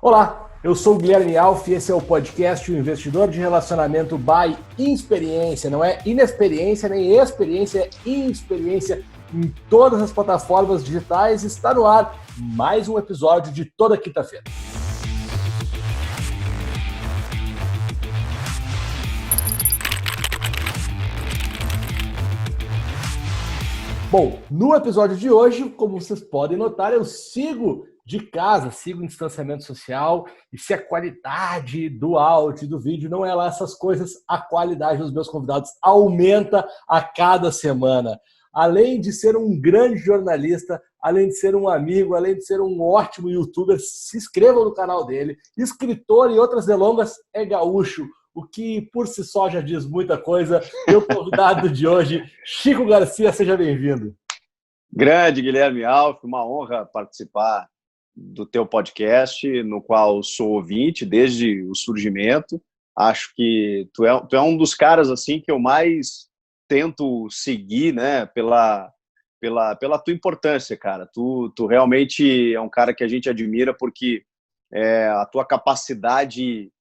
Olá, eu sou o Guilherme Alf e esse é o podcast O Investidor de Relacionamento by Inexperiência. Não é inexperiência nem experiência, é inexperiência em todas as plataformas digitais. Está no ar mais um episódio de toda quinta-feira. Bom, no episódio de hoje, como vocês podem notar, eu sigo de casa, sigo em distanciamento social, e se a qualidade do áudio e do vídeo não é lá essas coisas, a qualidade dos meus convidados aumenta a cada semana. Além de ser um grande jornalista, além de ser um amigo, além de ser um ótimo youtuber, se inscrevam no canal dele. Escritor e outras delongas, é gaúcho, o que por si só já diz muita coisa. Meu convidado de hoje, Chico Garcia, seja bem-vindo. Grande Guilherme Alf, uma honra participar do teu podcast, no qual sou ouvinte desde o surgimento. Acho que tu é um dos caras assim que eu mais tento seguir, né, pela tua importância, cara. Tu realmente é um cara que a gente admira porque a tua capacidade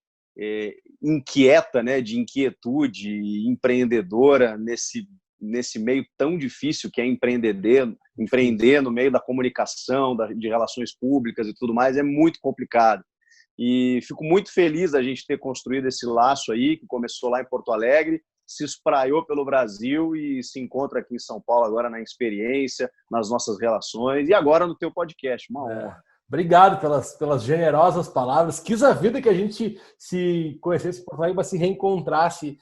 inquieta, né, de inquietude empreendedora nesse meio tão difícil que é empreender no meio da comunicação, de relações públicas e tudo mais, é muito complicado. E fico muito feliz da gente ter construído esse laço aí, que começou lá em Porto Alegre, se espraiou pelo Brasil e se encontra aqui em São Paulo agora na experiência, nas nossas relações e agora no teu podcast. Uma honra. Obrigado pelas generosas palavras. Quis a vida que a gente se conhecesse por aí, mas se reencontrasse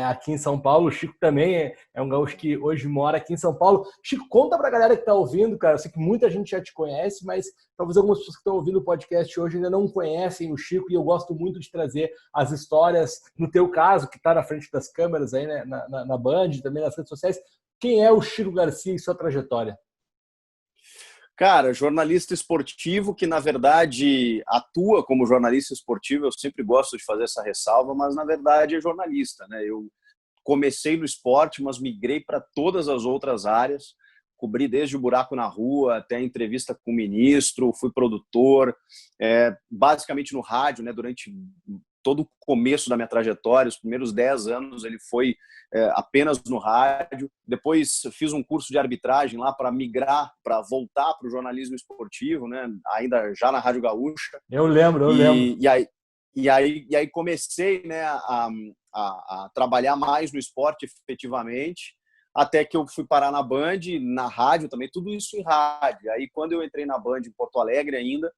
aqui em São Paulo. O Chico também é um gaúcho que hoje mora aqui em São Paulo. Chico, conta pra galera que tá ouvindo, cara. Eu sei que muita gente já te conhece, mas talvez algumas pessoas que estão ouvindo o podcast hoje ainda não conhecem o Chico, e eu gosto muito de trazer as histórias, no teu caso, que tá na frente das câmeras aí, né, na Band, também nas redes sociais. Quem é o Chico Garcia e sua trajetória? Cara, jornalista esportivo que, na verdade, atua como jornalista esportivo. Eu sempre gosto de fazer essa ressalva, mas, na verdade, é jornalista, né? Eu comecei no esporte, mas migrei para todas as outras áreas. Cobri desde o buraco na rua até a entrevista com o ministro, fui produtor, basicamente no rádio, né? Durante todo o começo da minha trajetória, os primeiros 10 anos ele foi apenas no rádio. Depois fiz um curso de arbitragem lá para migrar, para voltar para o jornalismo esportivo, né? Ainda já na Rádio Gaúcha. Eu lembro. E aí comecei, né, a trabalhar mais no esporte efetivamente, até que eu fui parar na Band, na rádio também, tudo isso em rádio. Aí quando eu entrei na Band em Porto Alegre ainda,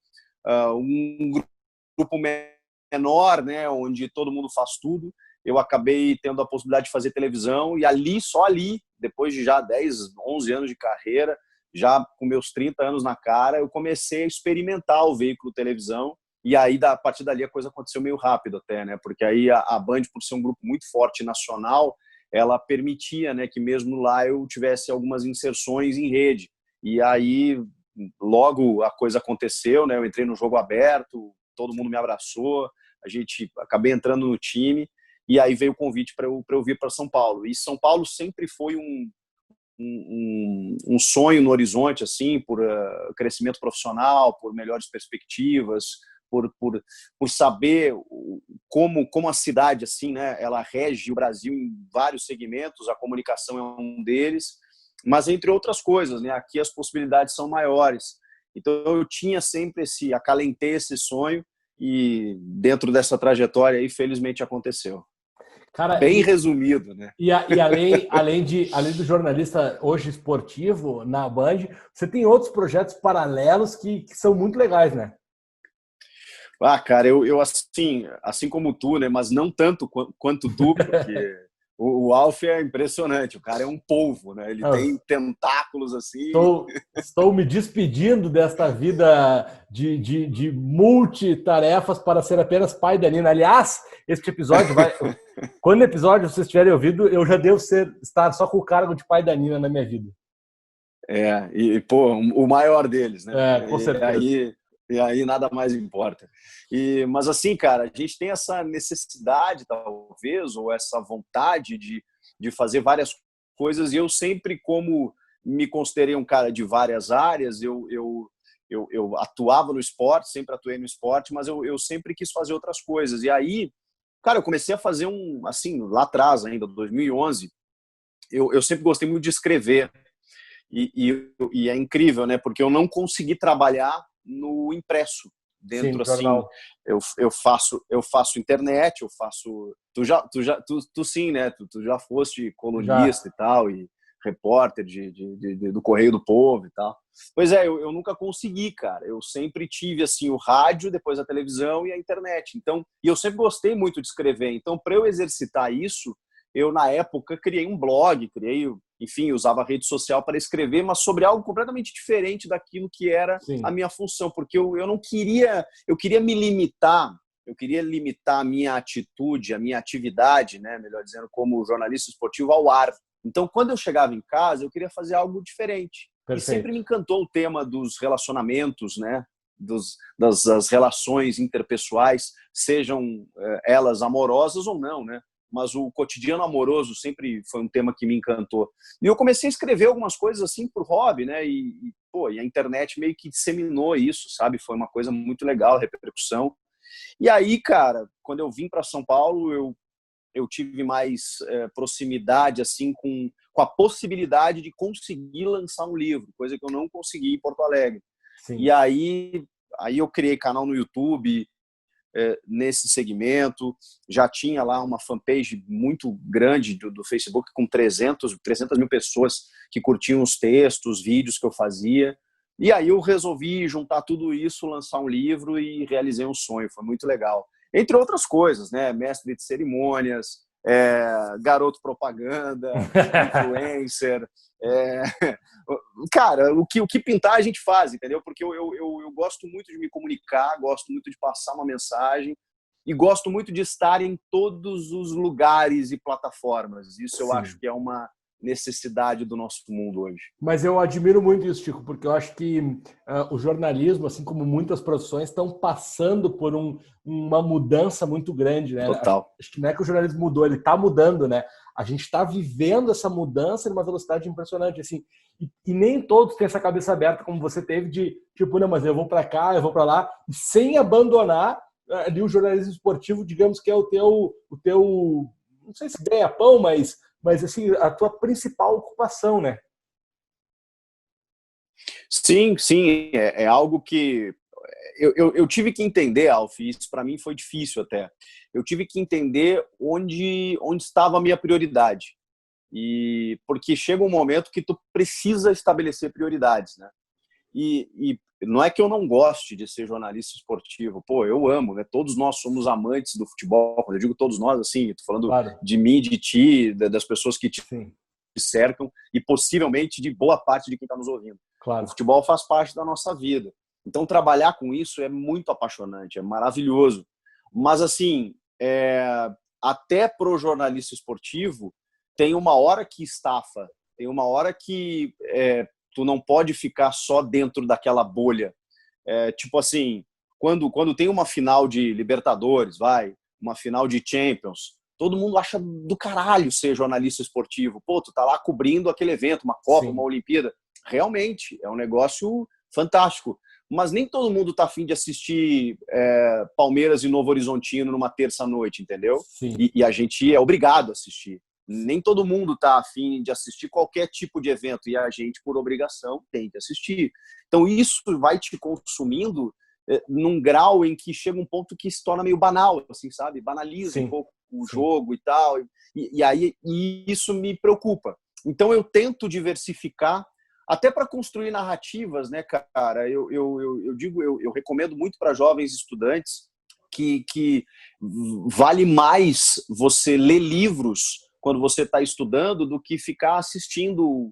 um grupo menor, né, onde todo mundo faz tudo, eu acabei tendo a possibilidade de fazer televisão, e só ali, depois de já 10, 11 anos de carreira, já com meus 30 anos na cara, eu comecei a experimentar o veículo televisão, e aí, a partir dali, a coisa aconteceu meio rápido até, né, porque aí a Band, por ser um grupo muito forte nacional, ela permitia, né, que mesmo lá eu tivesse algumas inserções em rede, e aí logo a coisa aconteceu, né, eu entrei no Jogo Aberto, todo mundo me abraçou, acabei entrando no time, e aí veio o convite para eu vir para São Paulo. E São Paulo sempre foi um sonho no horizonte, assim, por crescimento profissional, por melhores perspectivas, por saber como a cidade, assim, né, ela rege o Brasil em vários segmentos, a comunicação é um deles, mas entre outras coisas, né, aqui as possibilidades são maiores. Então eu tinha sempre acalentei esse sonho, e dentro dessa trajetória aí, felizmente aconteceu. Cara, bem resumido, né? E além do jornalista hoje esportivo na Band, você tem outros projetos paralelos que são muito legais, né? Cara, eu assim como tu, né? Mas não tanto quanto tu, porque o Alf é impressionante. O cara é um polvo, né? Ele tem tentáculos assim. Estou me despedindo desta vida de multitarefas para ser apenas pai da Nina. Aliás, este episódio vai... Quando o episódio vocês tiverem ouvido, eu já devo estar só com o cargo de pai da Nina na minha vida. Pô, o maior deles, né? Com certeza. E aí nada mais importa. Mas assim, cara, a gente tem essa necessidade, talvez, ou essa vontade de fazer várias coisas, e eu sempre, como me considerei um cara de várias áreas, eu eu atuava no esporte, sempre atuei no esporte, mas eu sempre quis fazer outras coisas. E aí, cara, eu comecei a fazer assim, lá atrás ainda, 2011, eu sempre gostei muito de escrever. E é incrível, né? Porque eu não consegui trabalhar no impresso. Sim, Dentro, no assim, jornal. eu faço internet, eu faço... Tu sim, né? Tu já foste Já. colunista e tal, e repórter do Correio do Povo e tal. Pois é, eu nunca consegui, cara. Eu sempre tive, assim, o rádio, depois a televisão e a internet. Então, e eu sempre gostei muito de escrever. Então, para eu exercitar isso, eu, na época, criei um blog, enfim, usava a rede social para escrever, mas sobre algo completamente diferente daquilo que era a Sim. minha função, porque eu não queria, eu queria me limitar, eu queria limitar a minha atitude, a minha atividade, né, melhor dizendo, como jornalista esportivo ao ar. Então, quando eu chegava em casa, eu queria fazer algo diferente. E sempre Perfeito. me encantou o tema dos relacionamentos, né, das relações interpessoais, sejam elas amorosas ou não, né? Mas o cotidiano amoroso sempre foi um tema que me encantou. E eu comecei a escrever algumas coisas assim por hobby, né? E a internet meio que disseminou isso, sabe? Foi uma coisa muito legal, a repercussão. E aí, cara, quando eu vim para São Paulo, eu tive mais proximidade assim com a possibilidade de conseguir lançar um livro, coisa que eu não consegui em Porto Alegre. E Sim. aí eu criei canal no YouTube, nesse segmento, já tinha lá uma fanpage muito grande do Facebook com 300 mil pessoas que curtiam os textos, os vídeos que eu fazia. E aí eu resolvi juntar tudo isso, lançar um livro e realizei um sonho, foi muito legal. Entre outras coisas, né? Mestre de cerimônias, garoto propaganda, influencer, é... cara, o que pintar a gente faz, entendeu? Porque eu gosto muito de me comunicar, gosto muito de passar uma mensagem e gosto muito de estar em todos os lugares e plataformas. Isso eu acho Sim. que é uma necessidade do nosso mundo hoje. Mas eu admiro muito isso, Chico, porque eu acho que o jornalismo, assim como muitas profissões, estão passando por uma mudança muito grande, né? Total. Acho que não é que o jornalismo mudou, ele está mudando, né? A gente está vivendo essa mudança numa velocidade impressionante, assim. E nem todos têm essa cabeça aberta como você teve de, tipo, não, mas eu vou para cá, eu vou para lá, sem abandonar ali o jornalismo esportivo, digamos que é o teu, não sei se ganha-pão, mas assim, a tua principal ocupação, né? Sim, sim, é algo que eu tive que entender, Alf, e isso para mim foi difícil até. Eu tive que entender onde estava a minha prioridade. E porque chega um momento que tu precisa estabelecer prioridades, né? E não é que eu não goste de ser jornalista esportivo, pô, eu amo, né? Todos nós somos amantes do futebol. Quando eu digo todos nós, assim, tô falando Claro, de mim, de ti, das pessoas que te sim, cercam e possivelmente de boa parte de quem está nos ouvindo. O claro. futebol faz parte da nossa vida. Então, trabalhar com isso é muito apaixonante, é maravilhoso. Mas, assim, até pro jornalista esportivo, tem uma hora que estafa, tem uma hora que tu não pode ficar só dentro daquela bolha. Tipo assim, quando tem uma final de Libertadores, uma final de Champions, todo mundo acha do caralho ser jornalista esportivo. Pô, tu tá lá cobrindo aquele evento, uma Copa, uma Sim, Olimpíada. Realmente, é um negócio fantástico. Mas nem todo mundo tá afim de assistir Palmeiras e Novo Horizontino numa terça-noite, entendeu? sim, E a gente é obrigado a assistir. Nem todo mundo tá afim de assistir qualquer tipo de evento, e a gente, por obrigação, tem que assistir. Então, isso vai te consumindo num grau em que chega um ponto que se torna meio banal, assim, sabe? Banaliza um sim, pouco o sim. jogo e tal. E isso me preocupa. Então, eu tento diversificar, até para construir narrativas, né, cara? Eu recomendo muito para jovens estudantes que vale mais você ler livros quando você está estudando do que ficar assistindo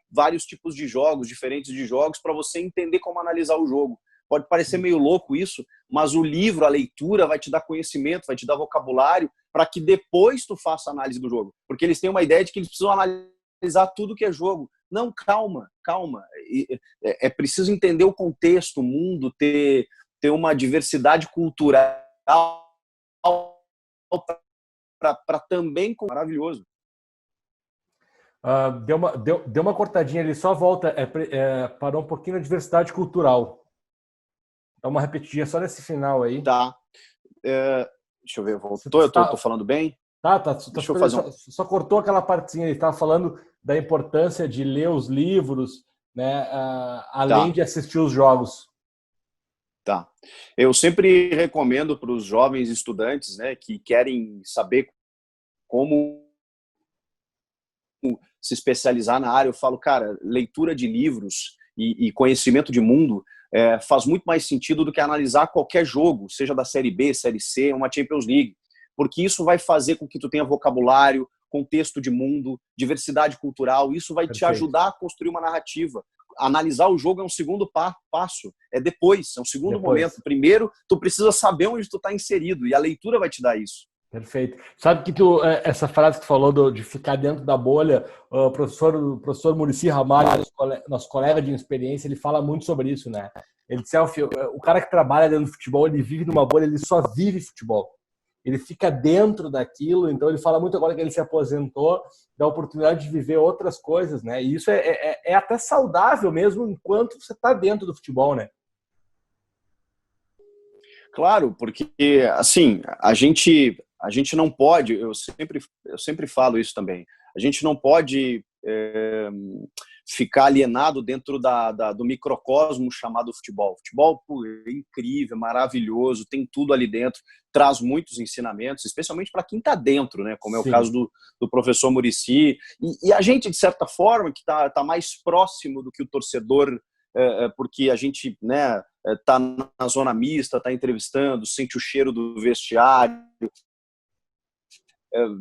vários tipos de jogos, diferentes de jogos, para você entender como analisar o jogo. Pode parecer Sim. meio louco isso, mas o livro, a leitura, vai te dar conhecimento, vai te dar vocabulário, para que depois tu faça a análise do jogo. Porque eles têm uma ideia de que eles precisam analisar tudo que é jogo. Não, calma, calma. É preciso entender o contexto, o mundo, ter uma diversidade cultural para também... Maravilhoso. Deu uma cortadinha ali, só volta, parou um pouquinho na diversidade cultural. Dá uma repetidinha só nesse final aí. Tá. Deixa eu ver, voltou? Eu tô falando bem? Tá Deixa eu fazer só cortou aquela partezinha, ele estava falando da importância de ler os livros, né, além de assistir os jogos. Tá. Eu sempre recomendo para os jovens estudantes, né, que querem saber como se especializar na área, eu falo, cara, leitura de livros e conhecimento de mundo faz muito mais sentido do que analisar qualquer jogo, seja da Série B, Série C, uma Champions League, porque isso vai fazer com que tu tenha vocabulário, contexto de mundo, diversidade cultural, isso vai te ajudar a construir uma narrativa. Analisar o jogo é um segundo passo, é um segundo momento. Primeiro, tu precisa saber onde tu está inserido, e a leitura vai te dar isso. Perfeito. Sabe que essa frase que tu falou de ficar dentro da bolha, o professor Muricy Ramalho, nosso colega de experiência, ele fala muito sobre isso, né? Ele disse, o cara que trabalha dentro do futebol, ele vive numa bolha, ele só vive futebol. Ele fica dentro daquilo, então ele fala muito agora que ele se aposentou, da oportunidade de viver outras coisas, né? E isso é até saudável mesmo enquanto você está dentro do futebol, né? Claro, porque, assim, a gente não pode, eu sempre falo isso também, a gente não pode ficar alienado dentro do microcosmo chamado futebol. Futebol é incrível, maravilhoso, tem tudo ali dentro, traz muitos ensinamentos, especialmente para quem está dentro, né? Como é o caso do professor Muricy. E a gente, de certa forma, que tá mais próximo do que o torcedor, porque a gente, né, tá na zona mista, tá entrevistando, sente o cheiro do vestiário,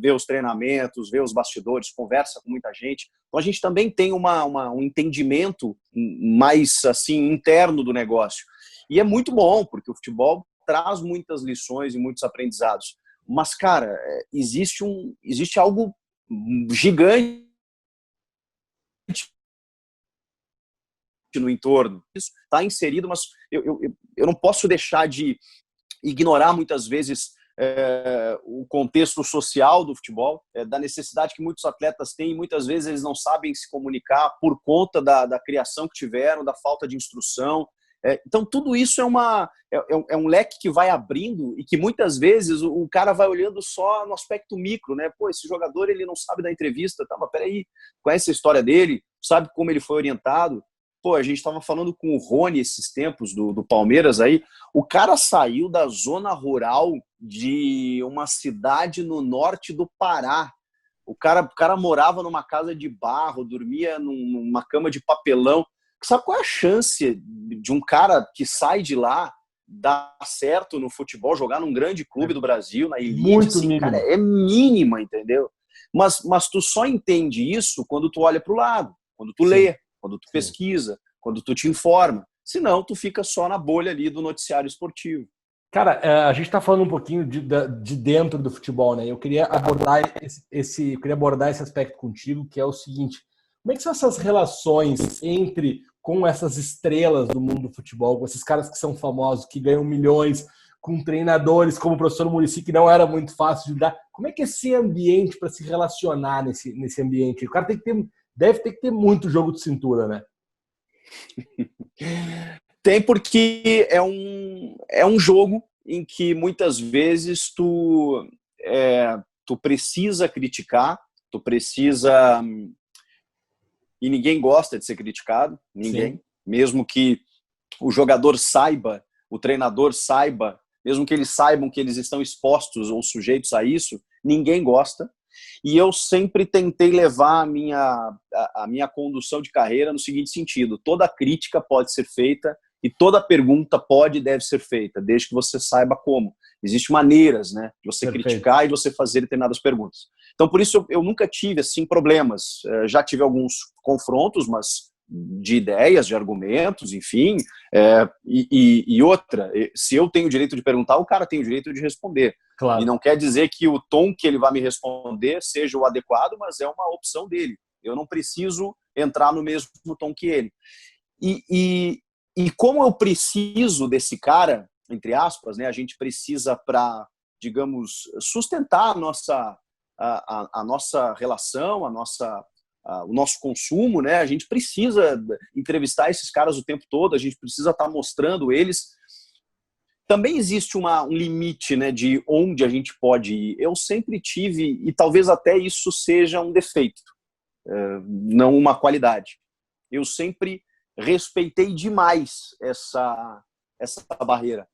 vê os treinamentos, vê os bastidores, conversa com muita gente. Então a gente também tem um entendimento mais assim interno do negócio. E é muito bom, porque o futebol traz muitas lições e muitos aprendizados. Mas, cara, existe algo gigante no entorno. Isso está inserido, mas eu não posso deixar de ignorar muitas vezes o contexto social do futebol, da necessidade que muitos atletas têm, e muitas vezes eles não sabem se comunicar por conta da criação que tiveram, da falta de instrução. Então, tudo isso é um leque que vai abrindo e que muitas vezes o cara vai olhando só no aspecto micro, né? Pô, esse jogador ele não sabe da entrevista, tá, mas peraí, conhece a história dele, sabe como ele foi orientado. Pô, a gente estava falando com o Rony esses tempos, do Palmeiras aí, o cara saiu da zona rural de uma cidade no norte do Pará. O cara morava numa casa de barro, dormia numa cama de papelão. Sabe qual é a chance de um cara que sai de lá dar certo no futebol, jogar num grande clube do Brasil, na elite? Muito assim, mínima. Cara, é mínima, entendeu? Mas tu só entende isso quando tu olha para o lado, quando tu lê, quando tu pesquisa, quando tu te informa. Senão, tu fica só na bolha ali do noticiário esportivo. Cara, a gente está falando um pouquinho de dentro do futebol, né? Eu queria abordar esse aspecto contigo, que é o seguinte: como é que são essas relações com essas estrelas do mundo do futebol, com esses caras que são famosos, que ganham milhões, com treinadores como o professor Muricy, que não era muito fácil de lidar? Como é que é esse ambiente para se relacionar nesse ambiente? O cara deve ter que ter muito jogo de cintura, né? Tem, porque é um jogo em que muitas vezes tu precisa criticar, tu precisa... E ninguém gosta de ser criticado, ninguém. Sim. Mesmo que o jogador saiba, o treinador saiba, mesmo que eles saibam que eles estão expostos ou sujeitos a isso, ninguém gosta. E eu sempre tentei levar a minha condução de carreira no seguinte sentido: toda crítica pode ser feita e toda pergunta pode e deve ser feita, desde que você saiba como. Existem maneiras, né, de você criticar e de você fazer determinadas perguntas. Então, por isso, eu nunca tive assim, problemas. Já tive alguns confrontos, mas de ideias, de argumentos, enfim. E outra, se eu tenho o direito de perguntar, o cara tem o direito de responder. Claro. E não quer dizer que o tom que ele vai me responder seja o adequado, mas é uma opção dele. Eu não preciso entrar no mesmo tom que ele. E como eu preciso desse cara, entre aspas, né, a gente precisa para, digamos, sustentar a nossa relação, a nossa o nosso consumo, né? A gente precisa entrevistar esses caras o tempo todo, a gente precisa estar mostrando eles. Também existe um limite, né, de onde a gente pode ir. Eu sempre tive, e talvez até isso seja um defeito, não uma qualidade. Eu sempre respeitei demais essa barreira.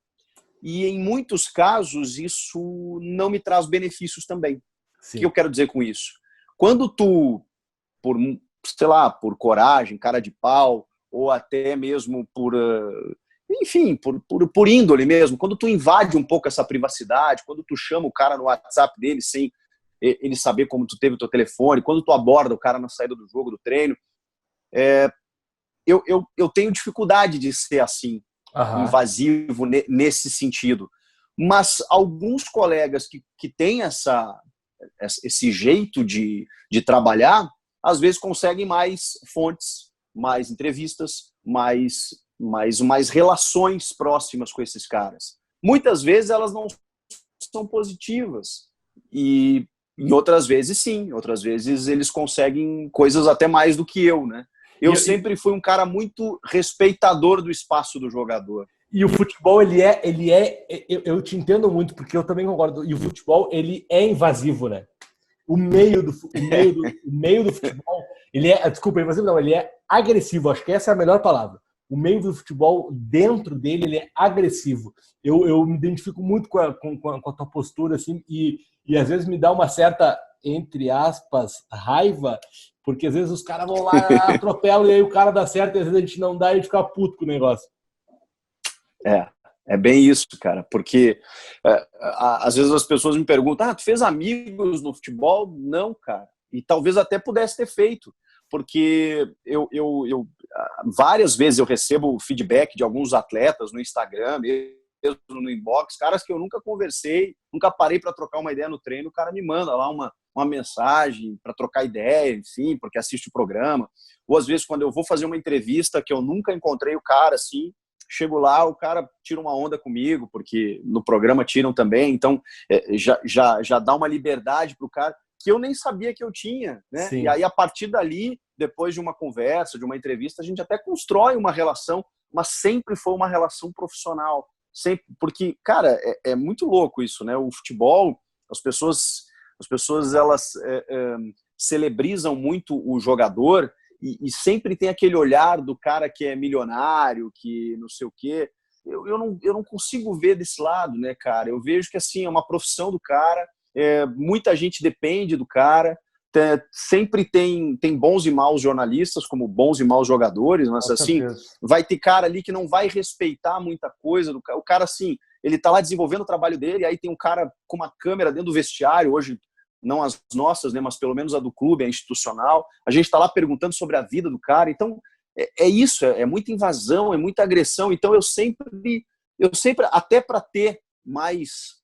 E em muitos casos isso não me traz benefícios também. Sim. O que eu quero dizer com isso? Quando tu, sei lá, por coragem, cara de pau, ou até mesmo enfim, por índole mesmo, quando tu invade um pouco essa privacidade, quando tu chama o cara no WhatsApp dele sem ele saber como tu teve o teu telefone, quando tu aborda o cara na saída do jogo, do treino, eu tenho dificuldade de ser assim, invasivo nesse sentido. Mas alguns colegas que têm esse jeito de trabalhar, às vezes conseguem mais fontes, mais entrevistas, mais relações próximas com esses caras. Muitas vezes elas não são positivas e em outras vezes sim, outras vezes eles conseguem coisas até mais do que eu, né? Eu sempre fui um cara muito respeitador do espaço do jogador. E o futebol, eu te entendo muito, porque eu também concordo, e o futebol, ele é invasivo, né? O meio do futebol, desculpa, invasivo não, ele é agressivo, acho que essa é a melhor palavra. O meio do futebol, dentro dele, ele é agressivo. Eu me identifico muito com a tua postura, assim, e às vezes me dá uma certa, entre aspas, raiva, porque às vezes os caras vão lá, atropelam, e aí o cara dá certo, e às vezes a gente não dá e a gente fica puto com o negócio. É bem isso, cara, porque às vezes as pessoas me perguntam, tu fez amigos no futebol? Não, cara, e talvez até pudesse ter feito, porque eu várias vezes eu recebo feedback de alguns atletas no Instagram, mesmo no inbox, caras que eu nunca conversei, nunca parei para trocar uma ideia no treino, o cara me manda lá uma mensagem para trocar ideia, enfim, porque assiste o programa, ou às vezes quando eu vou fazer uma entrevista que eu nunca encontrei o cara, assim, chego lá, o cara tira uma onda comigo, porque no programa tiram também, então já dá uma liberdade pro cara que eu nem sabia que eu tinha, né? Sim. E aí, a partir dali, depois de uma conversa, de uma entrevista, a gente até constrói uma relação, mas sempre foi uma relação profissional. Sempre, porque, cara, é muito louco isso, né? O futebol, as pessoas elas celebrizam muito o jogador e sempre tem aquele olhar do cara que é milionário, que não sei o quê. Eu não consigo ver desse lado, né, cara? Eu vejo que, assim, é uma profissão do cara, muita gente depende do cara, sempre tem bons e maus jornalistas, como bons e maus jogadores, mas, assim, vai ter cara ali que não vai respeitar muita coisa do cara. O cara, assim, ele tá lá desenvolvendo o trabalho dele, aí tem um cara com uma câmera dentro do vestiário, hoje não as nossas, né, mas pelo menos a do clube, a institucional, a gente tá lá perguntando sobre a vida do cara, então isso, é muita invasão, é muita agressão, então eu sempre até para ter mais,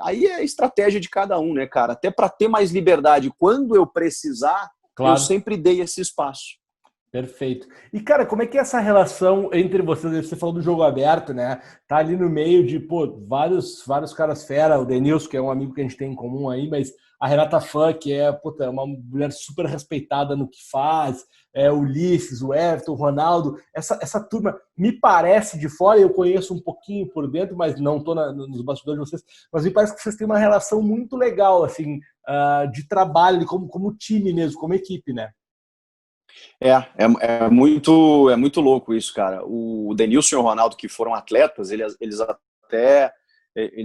aí é a estratégia de cada um, né, cara, até para ter mais liberdade, quando eu precisar, claro, eu sempre dei esse espaço. Perfeito. E, cara, como é que é essa relação entre vocês? Você falou do jogo aberto, né? Tá ali no meio de, vários caras fera, o Denilson, que é um amigo que a gente tem em comum aí, mas a Renata Fã, que é uma mulher super respeitada no que faz, o Ulisses, o Everton, o Ronaldo, essa turma me parece de fora, eu conheço um pouquinho por dentro, mas não tô nos bastidores de vocês, mas me parece que vocês têm uma relação muito legal, assim, de trabalho, como time mesmo, como equipe, né? É muito louco isso, cara. O Denilson e o Ronaldo, que foram atletas, eles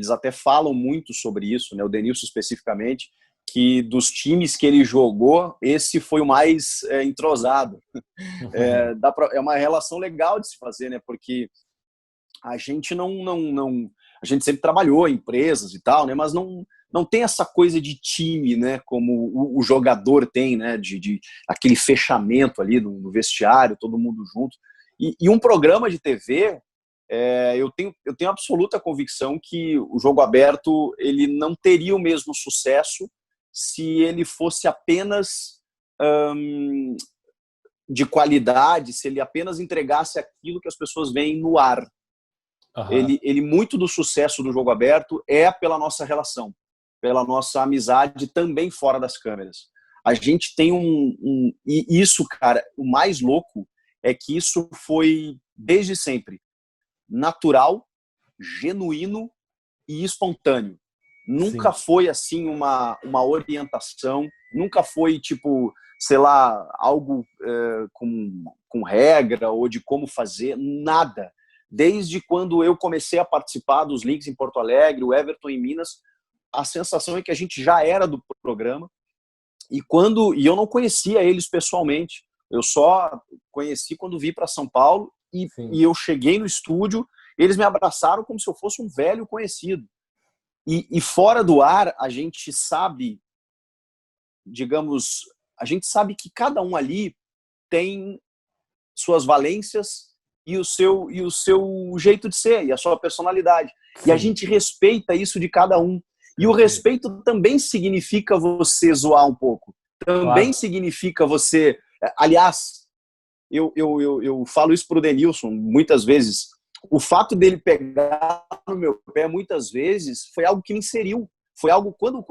até falam muito sobre isso, né? O Denilson especificamente, que dos times que ele jogou, esse foi o mais entrosado. É uma relação legal de se fazer, né? Porque a gente a gente sempre trabalhou em empresas e tal, né? Mas não tem essa coisa de time, né? Como o jogador tem, né? De aquele fechamento ali no vestiário, todo mundo junto. E um programa de TV, eu tenho absoluta convicção que o jogo aberto ele não teria o mesmo sucesso se ele fosse apenas de qualidade, se ele apenas entregasse aquilo que as pessoas veem no ar. Uhum. Ele muito do sucesso do jogo aberto é pela nossa relação, pela nossa amizade também fora das câmeras. A gente tem e isso, cara, o mais louco é que isso foi, desde sempre, natural, genuíno e espontâneo. Nunca Sim. foi, assim, uma orientação, nunca foi, tipo, sei lá, algo com regra ou de como fazer, nada. Desde quando eu comecei a participar dos links em Porto Alegre, o Everton em Minas, a sensação é que a gente já era do programa, e eu não conhecia eles pessoalmente, eu só conheci quando vim para São Paulo, Sim. e eu cheguei no estúdio, eles me abraçaram como se eu fosse um velho conhecido. E fora do ar, a gente sabe, digamos, a gente sabe que cada um ali tem suas valências e o seu jeito de ser, e a sua personalidade. E a Sim. gente respeita isso de cada um. E o respeito também significa você zoar um pouco. Também Claro. significa você... Aliás, eu falo isso pro Denilson muitas vezes. O fato dele pegar no meu pé muitas vezes foi algo que me inseriu. Foi algo quando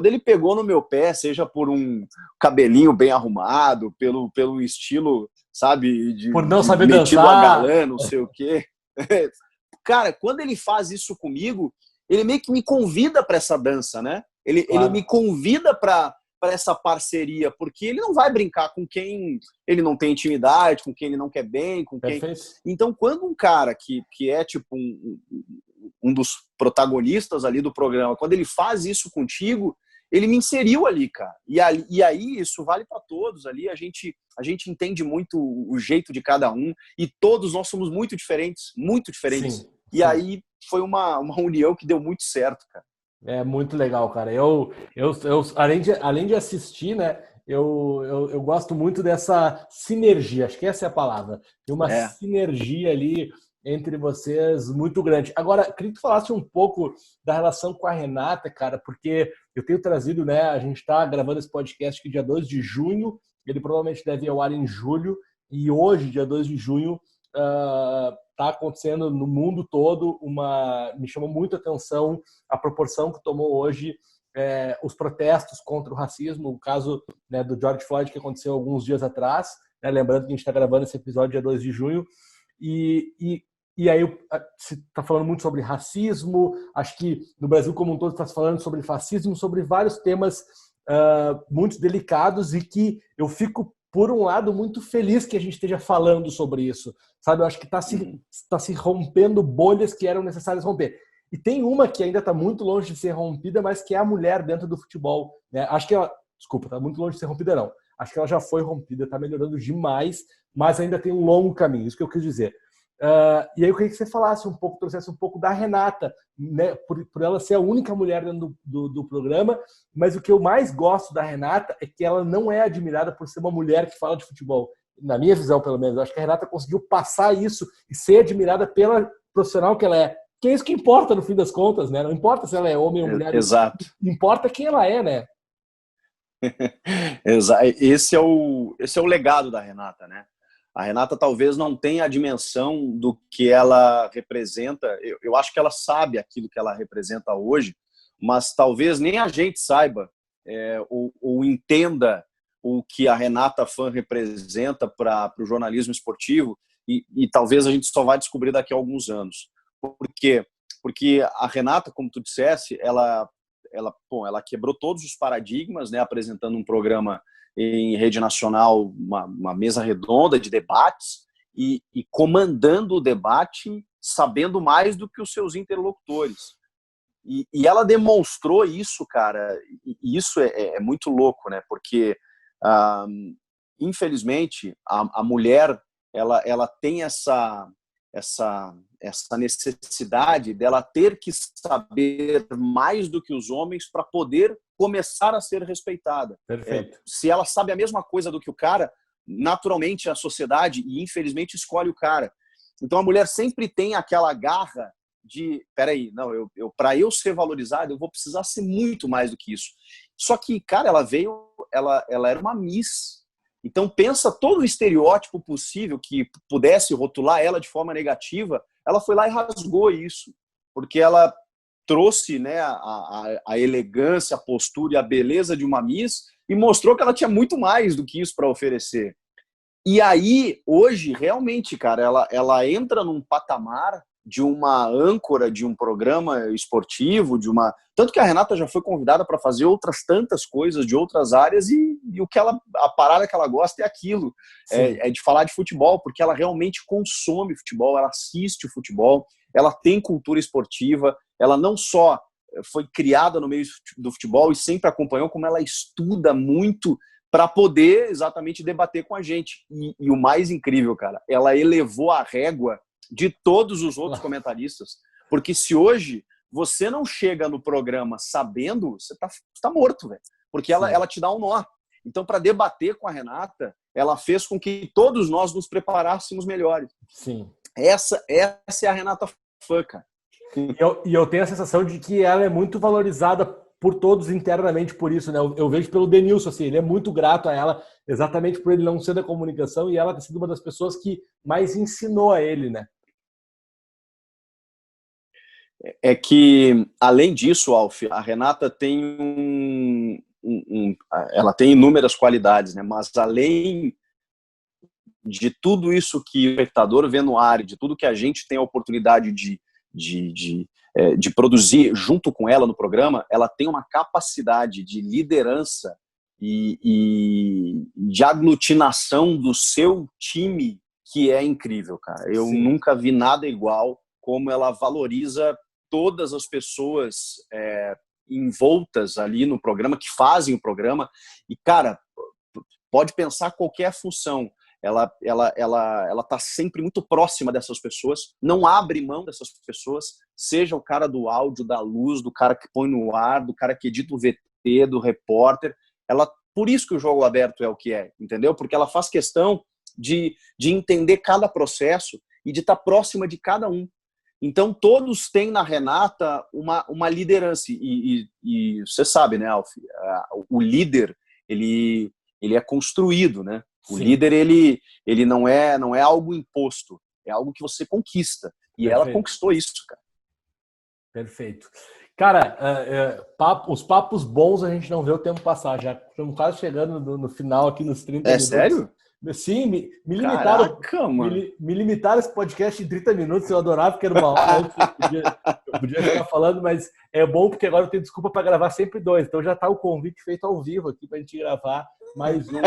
ele pegou no meu pé, seja por um cabelinho bem arrumado, pelo estilo, sabe, Por não de saber metido a dançar. galã, não sei o quê. Cara, quando ele faz isso comigo, ele meio que me convida para essa dança, né? Ele me Claro. convida para essa parceria, porque ele não vai brincar com quem ele não tem intimidade, com quem ele não quer bem, com quem... Perfeito. Então, quando um cara que é tipo um dos protagonistas ali do programa, quando ele faz isso contigo, ele me inseriu ali, cara. E aí isso vale para todos ali. A gente entende muito o jeito de cada um e todos nós somos muito diferentes, muito diferentes. Sim, E sim. aí foi uma união que deu muito certo, cara. É muito legal, cara. Além de assistir, né? Eu gosto muito dessa sinergia, acho que essa é a palavra. Tem uma É. sinergia ali entre vocês muito grande. Agora, queria que tu falasse um pouco da relação com a Renata, cara, porque eu tenho trazido, né? A gente está gravando esse podcast aqui dia 2 de junho, ele provavelmente deve ir ao ar em julho, e hoje, dia 2 de junho, está acontecendo no mundo todo me chamou muito a atenção a proporção que tomou hoje os protestos contra o racismo, o caso, né, do George Floyd que aconteceu alguns dias atrás, né, lembrando que a gente está gravando esse episódio dia 2 de junho, e aí se está falando muito sobre racismo, acho que no Brasil como um todo está se falando sobre fascismo, sobre vários temas muito delicados e que eu fico, por um lado, muito feliz que a gente esteja falando sobre isso, sabe? Eu acho que tá se rompendo bolhas que eram necessárias romper. E tem uma que ainda está muito longe de ser rompida, mas que é a mulher dentro do futebol, né? Acho que ela... Desculpa, está muito longe de ser rompida, não. Acho que ela já foi rompida, está melhorando demais, mas ainda tem um longo caminho, isso que eu quis dizer. E aí eu queria que você falasse um pouco, trouxesse um pouco da Renata, né, por ela ser a única mulher dentro do programa, mas o que eu mais gosto da Renata é que ela não é admirada por ser uma mulher que fala de futebol. Na minha visão, pelo menos, eu acho que a Renata conseguiu passar isso e ser admirada pela profissional que ela é. Que é isso que importa no fim das contas, né? Não importa se ela é homem ou mulher, Exato. importa quem ela é, né? Esse é o legado da Renata, né? A Renata talvez não tenha a dimensão do que ela representa. Eu acho que ela sabe aquilo que ela representa hoje, mas talvez nem a gente saiba ou entenda o que a Renata Fã representa para o jornalismo esportivo e talvez a gente só vai descobrir daqui a alguns anos. Por quê? Porque a Renata, como tu dissesse, ela quebrou todos os paradigmas, né, apresentando um programa em rede nacional, uma mesa redonda de debates e comandando o debate, sabendo mais do que os seus interlocutores. E ela demonstrou isso, cara, e isso é muito louco, né? Porque, infelizmente, a mulher ela tem essa necessidade dela ter que saber mais do que os homens para poder começar a ser respeitada. Perfeito. Se ela sabe a mesma coisa do que o cara, naturalmente a sociedade, e infelizmente, escolhe o cara. Então a mulher sempre tem aquela garra de, peraí, não, para eu ser valorizado, eu vou precisar ser muito mais do que isso. Só que, cara, ela era uma Miss. Então pensa todo o estereótipo possível que pudesse rotular ela de forma negativa, ela foi lá e rasgou isso, porque ela trouxe, né, a elegância, a postura e a beleza de uma Miss e mostrou que ela tinha muito mais do que isso para oferecer. E aí, hoje, realmente, cara, ela entra num patamar de uma âncora de um programa esportivo, tanto que a Renata já foi convidada para fazer outras tantas coisas de outras áreas e a parada que ela gosta é aquilo, é de falar de futebol, porque ela realmente consome futebol, ela assiste o futebol, ela tem cultura esportiva, ela não só foi criada no meio do futebol e sempre acompanhou, como ela estuda muito para poder exatamente debater com a gente. E o mais incrível, cara, ela elevou a régua de todos os outros comentaristas. Porque se hoje você não chega no programa sabendo, você tá morto, velho. Porque ela te dá um nó. Então, para debater com a Renata, ela fez com que todos nós nos preparássemos melhores. Sim. Essa é a Renata Fã, cara. E eu tenho a sensação de que ela é muito valorizada por todos internamente por isso, né? Eu vejo pelo Denilson, assim, ele é muito grato a ela, exatamente por ele não ser da comunicação, e ela ter sido uma das pessoas que mais ensinou a ele, né? É que, além disso, Alf, a Renata tem ela tem inúmeras qualidades, né? Mas além de tudo isso que o espectador vê no ar, de tudo que a gente tem a oportunidade de produzir junto com ela no programa, ela tem uma capacidade de liderança e de aglutinação do seu time que é incrível, cara. Eu nunca vi nada igual como ela valoriza todas as pessoas envoltas ali no programa, que fazem o programa. E, cara, pode pensar qualquer função. Ela tá sempre muito próxima dessas pessoas, não abre mão dessas pessoas, seja o cara do áudio, da luz, do cara que põe no ar, do cara que edita o VT, do repórter. Por isso que o Jogo Aberto é o que é, entendeu? Porque ela faz questão de entender cada processo e de estar próxima de cada um. Então, todos têm na Renata uma liderança. E você sabe, né, Alf? O líder, ele é construído, né? O líder, ele não é algo imposto, é algo que você conquista. E Perfeito. Ela conquistou isso, cara. Perfeito. Cara, os papos bons a gente não vê o tempo passar. Já estamos quase chegando no final aqui, nos 30 minutos. É sério? Sim, me limitaram. Caraca, mano. Me limitaram esse podcast em 30 minutos. Eu adorava, porque era uma hora antes. Eu podia ficar falando, mas é bom porque agora eu tenho desculpa para gravar sempre 2. Então já está o convite feito ao vivo aqui para a gente gravar mais um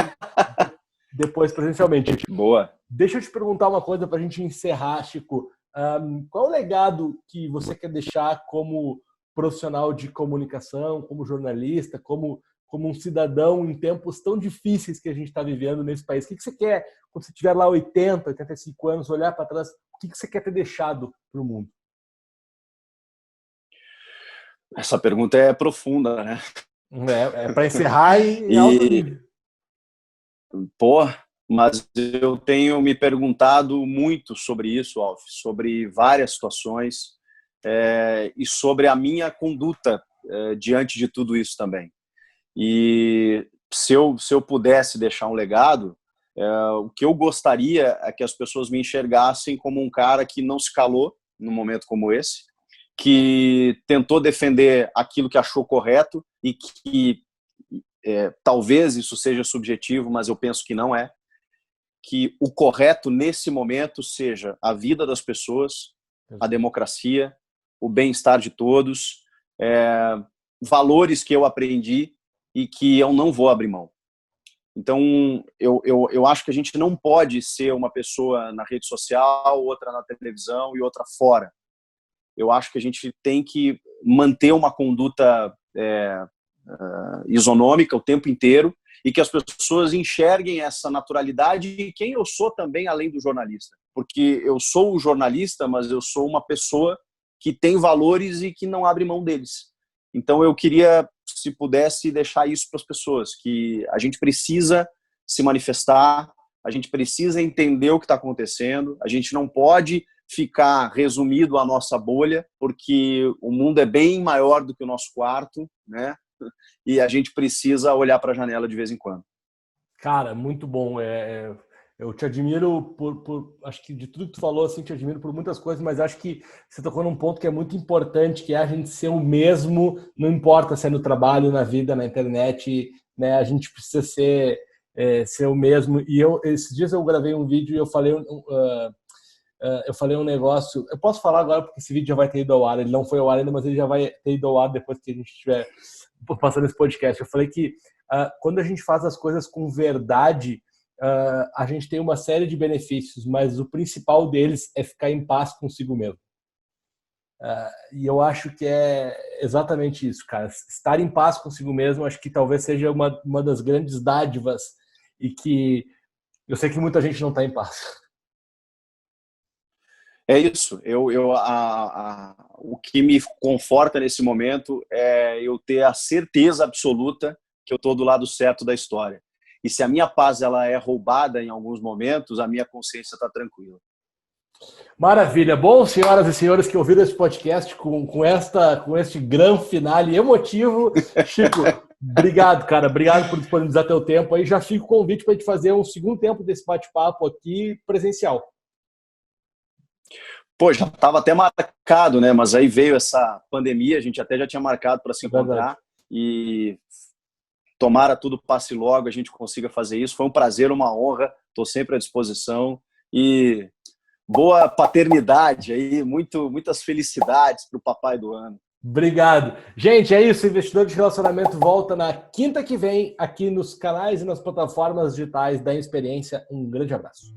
depois presencialmente. Boa. Deixa eu te perguntar uma coisa para a gente encerrar, Chico. Qual é o legado que você quer deixar como profissional de comunicação, como jornalista, como um cidadão em tempos tão difíceis que a gente está vivendo nesse país? O que você quer, quando você tiver lá 80, 85 anos, olhar para trás, o que você quer ter deixado para o mundo? Essa pergunta é profunda, né? É para encerrar em alto nível. Pô, mas eu tenho me perguntado muito sobre isso, Alf, sobre várias situações e sobre a minha conduta diante de tudo isso também. E se eu pudesse deixar um legado, o que eu gostaria é que as pessoas me enxergassem como um cara que não se calou num momento como esse, que tentou defender aquilo que achou correto e que talvez isso seja subjetivo, mas eu penso que não é, que o correto nesse momento seja a vida das pessoas, a democracia, o bem-estar de todos, valores que eu aprendi e que eu não vou abrir mão. Então, eu acho que a gente não pode ser uma pessoa na rede social, outra na televisão e outra fora. Eu acho que a gente tem que manter uma conduta isonômica o tempo inteiro e que as pessoas enxerguem essa naturalidade e quem eu sou também, além do jornalista. Porque eu sou o jornalista, mas eu sou uma pessoa que tem valores e que não abre mão deles. Então eu queria, se pudesse, deixar isso para as pessoas, que a gente precisa se manifestar, a gente precisa entender o que está acontecendo, a gente não pode ficar resumido à nossa bolha, porque o mundo é bem maior do que o nosso quarto, né? E a gente precisa olhar para a janela de vez em quando. Cara, muito bom. Eu te admiro acho que de tudo que tu falou, assim, te admiro por muitas coisas, mas acho que você tocou num ponto que é muito importante, que é a gente ser o mesmo, não importa se é no trabalho, na vida, na internet, né? A gente precisa ser o mesmo. E esses dias eu gravei um vídeo e eu falei um negócio. Eu posso falar agora porque esse vídeo já vai ter ido ao ar. Ele não foi ao ar ainda, mas ele já vai ter ido ao ar depois que a gente estiver passando esse podcast. Eu falei que quando a gente faz as coisas com verdade, a gente tem uma série de benefícios, mas o principal deles é ficar em paz consigo mesmo. E eu acho que é exatamente isso, cara. Estar em paz consigo mesmo, acho que talvez seja uma das grandes dádivas e que eu sei que muita gente não está em paz. É isso. O que me conforta nesse momento é eu ter a certeza absoluta que eu estou do lado certo da história. E se a minha paz ela é roubada em alguns momentos, a minha consciência está tranquila. Maravilha. Bom, senhoras e senhores que ouviram esse podcast com este grande finale emotivo. Chico, obrigado, cara. Obrigado por disponibilizar teu tempo aí. Já fica o convite para a gente fazer um segundo tempo desse bate-papo aqui presencial. Pô, já estava até marcado, né? Mas aí veio essa pandemia, a gente até já tinha marcado para se encontrar. E tomara tudo passe logo, a gente consiga fazer isso. Foi um prazer, uma honra. Estou sempre à disposição. E boa paternidade aí, muitas felicidades para o papai do ano. Obrigado. Gente, é isso. Investidor de Relacionamento volta na quinta que vem aqui nos canais e nas plataformas digitais da Experiência. Um grande abraço.